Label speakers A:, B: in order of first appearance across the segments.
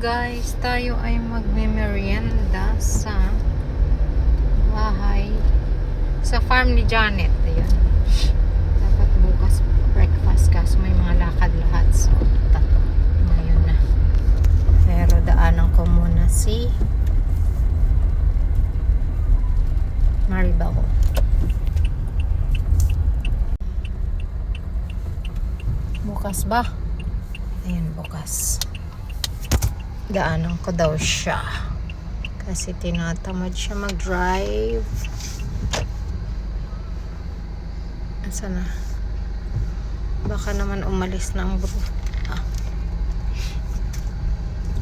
A: Guys, tayo ay magme-merienda sa bahay sa farm ni Janet. Ayun. Dapat bukas breakfast kaso may mga lakad lahat. So, tato. Ngayon na. Pero daanan ko muna si Maribel. Bukas ba? Ayun, bukas. Daanan ko daw siya kasi tinatamad siya mag-drive. Asa na? Baka naman umalis na ang bro.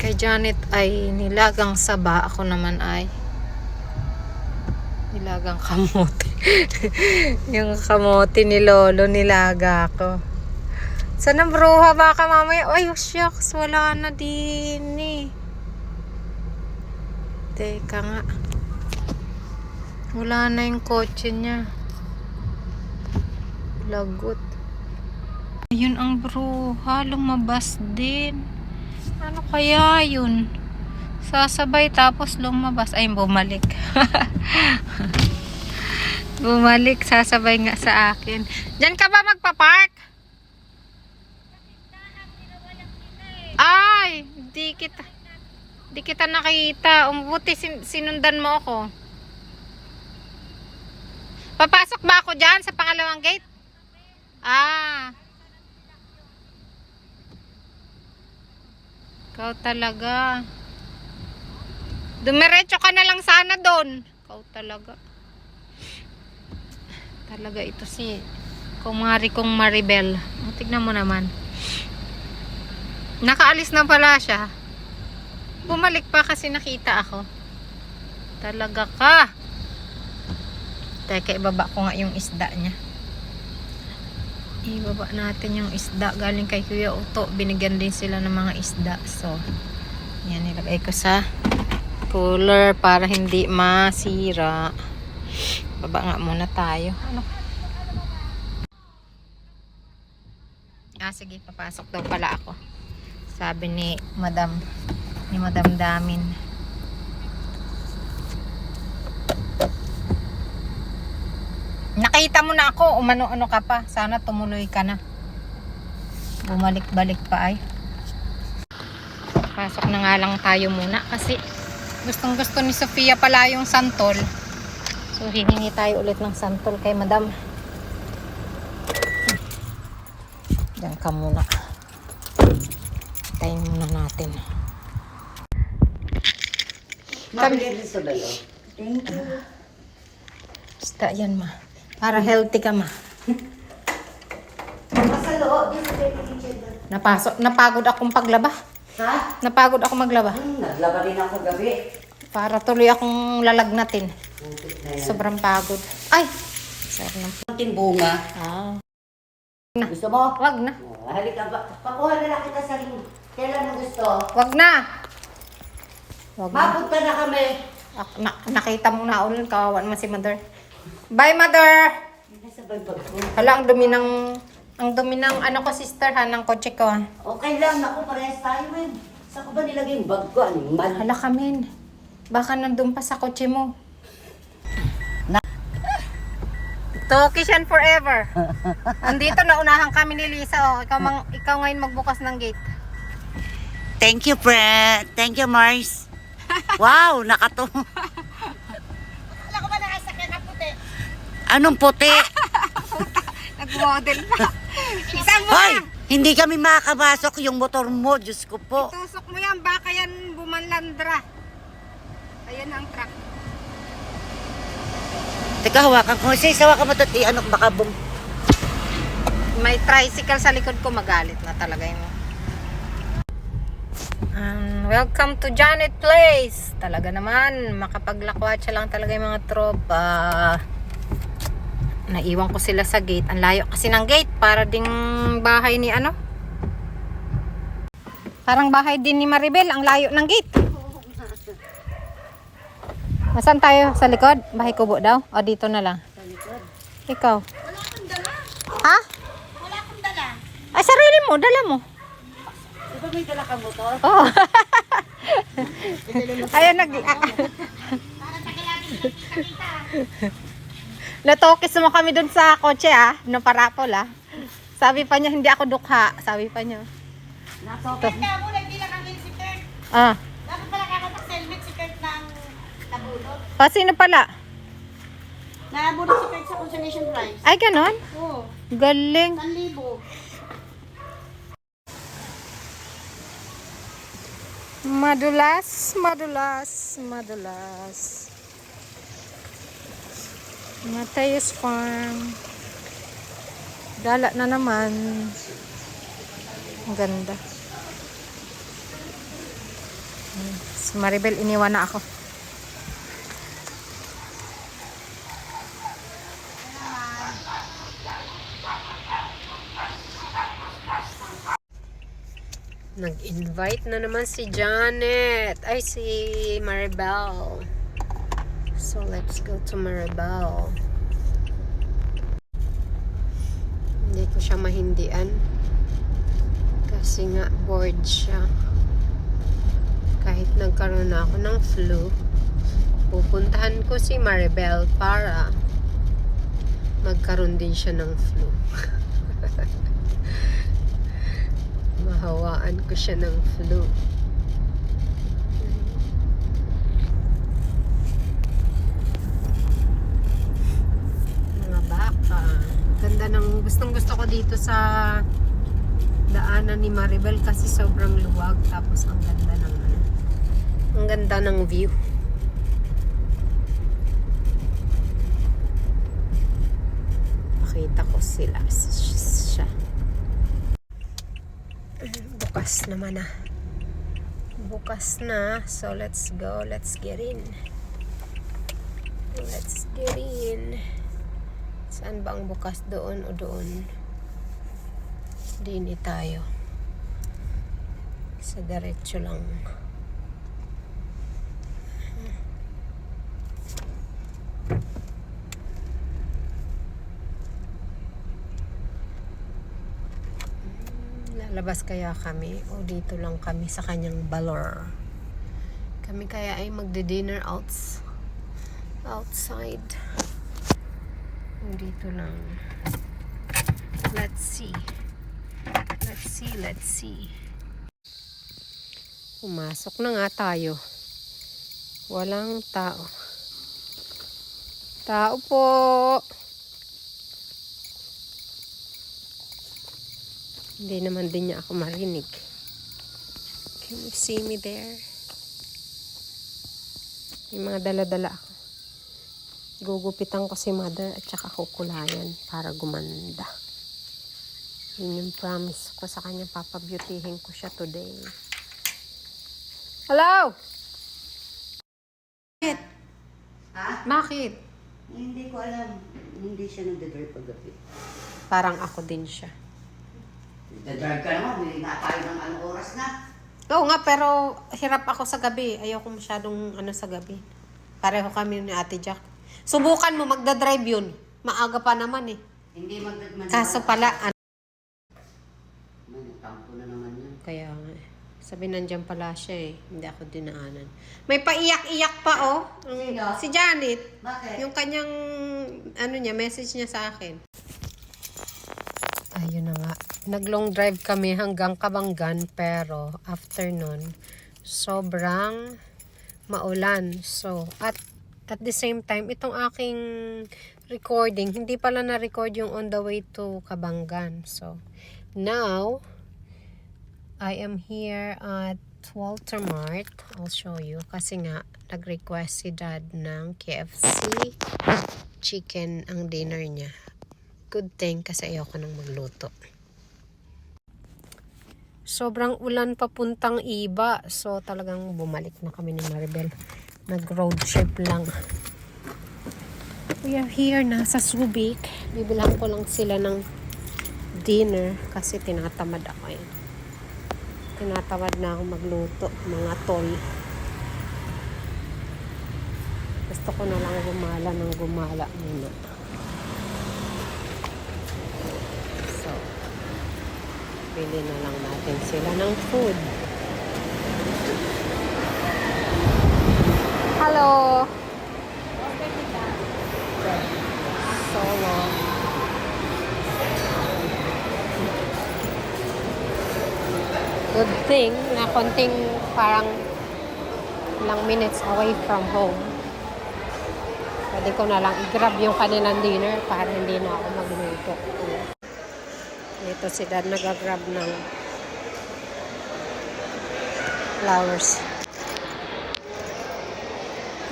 A: Kay Janet ay nilagang saba, ako naman ay nilagang kamote. Yung kamote ni Lolo nilaga ako. Saan ang bruha? Baka mamaya, ay shucks, wala na din eh. Teka nga. Wala na yung kotse niya. Lagot. Ayun ang bruha, lumabas din. Ano kaya yun? Sasabay tapos lumabas. Ay, bumalik. Bumalik, sasabay nga sa akin. Diyan ka ba magpa-park? Ay, di kita nakita. Buti sinundan mo ako. Papasok ba ako dyan sa pangalawang gate? Ikaw talaga. Dumiretso ka na lang sana doon. Ikaw talaga. Talaga ito si kumari kong Maribel. Tignan mo naman. Nakaalis na pala siya. Bumalik pa kasi nakita ako. Talaga ka. Teka, ibaba ko nga yung isda niya. Ibaba natin yung isda. Galing kay Kuya Uto. Binigyan din sila ng mga isda. So, yan, nilagay ko sa cooler para hindi masira. Baba nga muna tayo. Ano? Sige, papasok daw pala ako. Sabi ni Madam Damin. Nakita mo na ako, umano-ano ka pa. Sana tumuloy ka na. Bumalik-balik pa ay. Pasok na nga lang tayo muna kasi gustong-gusto ni Sofia pala yung santol. So hihingi tayo ulit ng santol kay Madam. Diyan ka muna. Tayin muna natin.
B: Mabili sa balo. Thank you.
A: Basta yan ma. Para healthy ka ma.
B: Sa loob, din sa kitchen.
A: Napagod akong paglaba.
B: Ha?
A: Napagod ako maglaba.
B: Naglaba din ako gabi.
A: Para tuloy akong lalagnatin. Sobrang pagod. Ay! Sorry ng
B: Kunting bunga. Gusto mo?
A: Wag na.
B: Halika ba? Pakuha na lang kita sa ring. Kailan mo gusto?
A: Wag na. Wag na.
B: Mapunta na kami.
A: Nakita mo na ulit. Kawawa naman si Mother. Bye, Mother!
B: Nasa bag ko.
A: Hala, ang dumi ng ano ko, sister, ha, ng kotse ko, ha.
B: Okay lang. Naku, parehas tayo, men. Saan ko ba nilagay yung bag ko? Animal.
A: Hala ka, men. Baka nandun pa sa kotse mo. Tokishan forever. Andito, naunahan kami ni Lisa, oh. Ikaw ngayon magbukas ng gate.
B: Thank you, friend. Thank you, Mars. Wow, nakato.
A: Wala ko ba nakasakyan na puti?
B: Anong puti?
A: Nag-model pa. Isang mo
B: Hoy!
A: na.
B: Hindi kami makakabasok yung motor mo. Diyos ko po.
A: Tusok mo yan, baka yan bumanlandra. Ayan ang truck.
B: Teka, hawakan ko. Sige, hawakan mo ito. Ano, baka
A: May tricycle sa likod ko, magalit na talaga yun. Welcome to Janet Place. Talaga naman, makapaglakwatsa lang talaga yung mga tropa. Naiwan ko sila sa gate. Ang layo kasi ng gate, para ding bahay ni ano. Parang bahay din ni Maribel, ang layo ng gate. Nasaan tayo? Sa likod? Bahay kubo daw? O dito na lang?
B: Sa likod.
A: Ikaw?
B: Wala akong dala.
A: Ha?
B: Wala akong dala.
A: Ay, sarili mo, dala mo.
B: Di ba may dala ka motor?
A: Oh. Ayun, natokis naman kami dun sa kotse no parapol Sabi pa niya, hindi ako dukha. Sabi pa niya.
B: Nasokit ka mo, nagbilang ang si Kurt.
A: Ah.
B: Dapat pala kakapag-helmet si Kurt ng nabunot.
A: Sino pala?
B: Nabunot si Kurt sa consolation prize.
A: Ay, ganon?
B: Oo.
A: Galing.
B: 1,000.
A: Madulas. Mateus Farm. Gala na naman. Ang ganda. Si Maribel, iniwan na ako. Nag-invite na naman si Janet. Ay, si Maribel. So, let's go to Maribel. Hindi ko siya mahindian. Kasi nga, bored siya. Kahit nagkaroon na ako ng flu, pupuntahan ko si Maribel para magkaroon din siya ng flu. Mahawaan ko siya ng flu. Mga baka. Ganda ng gustong-gusto ko dito sa daanan ni Maribel kasi sobrang luwag tapos ang ganda ng view. Pakita ko sila siya. Bukas naman bukas na, so let's go, let's get in. Saan ba ang bukas? Doon o doon? Dini tayo sa diretso lang. Lalabas kaya kami o dito lang kami sa kanyang balor? Kami kaya ay magde-dinner outside o dito lang? Let's see. Pumasok na nga tayo. Walang tao. Tao po. Hindi naman din niya ako marinig. Can you see me there? May mga dala-dala ako. Gugupitan ko si mother at saka kukulayan para gumanda. Yun yung promise ko sa kanya. Papabeautyhin ko siya today. Hello?
B: Ha?
A: Bakit?
B: Hindi ko alam. Hindi siya nagdadrive paggabi.
A: Parang ako din siya.
B: Nagdadrive ka naman. Hindi nga tayo ng anong oras na.
A: Oo nga, pero hirap ako sa gabi. Ayoko masyadong sa gabi. Pareho kami ni Ate Jack. Subukan mo, magdadrive yun. Maaga pa naman
B: Hindi magdadrive.
A: Kaso pala,
B: Tampo na naman yun.
A: kaya nga sabi nandiyan pala siya Hindi ako dinaanan. May paiyak-iyak pa
B: Sino?
A: Si Janet.
B: Bakit?
A: Yung kanyang, message niya sa akin. Ayun na nga. Nag-long drive kami hanggang Kabanggan, pero after nun, sobrang maulan. So, at the same time, itong aking recording, hindi pala na-record yung on the way to Kabanggan. So, now, I am here at Walter Mart. I'll show you. Kasi nga, nag-request si Dad ng KFC chicken ang dinner niya. Good thing kasi ayoko nang magluto. Sobrang ulan papuntang Iba. So talagang bumalik na kami ni Maribel. Nag-road trip lang. We are here na sa Subic. Bibilang ko lang sila ng dinner kasi tinatamad ako Tinatamad na ako magluto. Mga tol. Gusto ko na lang gumala muna. So, bili na lang natin sila ng food. Hello. Solo. Good thing na konting parang ilang minutes away from home. Pwede ko na lang i-grab yung kanilang dinner para hindi na ako magluto. Ito si Dad nag-grab ng flowers.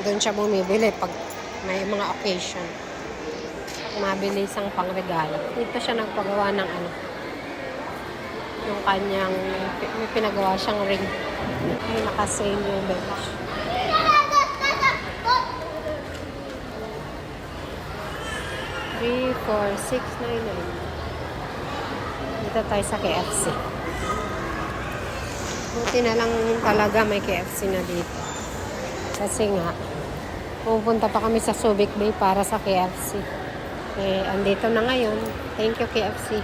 A: Doon siya bumibili pag may mga occasion. Mabilis ang pangregalo. Dito siya nagpagawa ng yung kanyang, may pinagawa siyang ring. Ay, naka-sale yung bench. $3, $4, $6.99. Dito tayo sa KFC. Buti na lang talaga may KFC na dito. Kasi nga, pupunta pa kami sa Subic Bay para sa KFC. Eh, andito na ngayon. Thank you, KFC.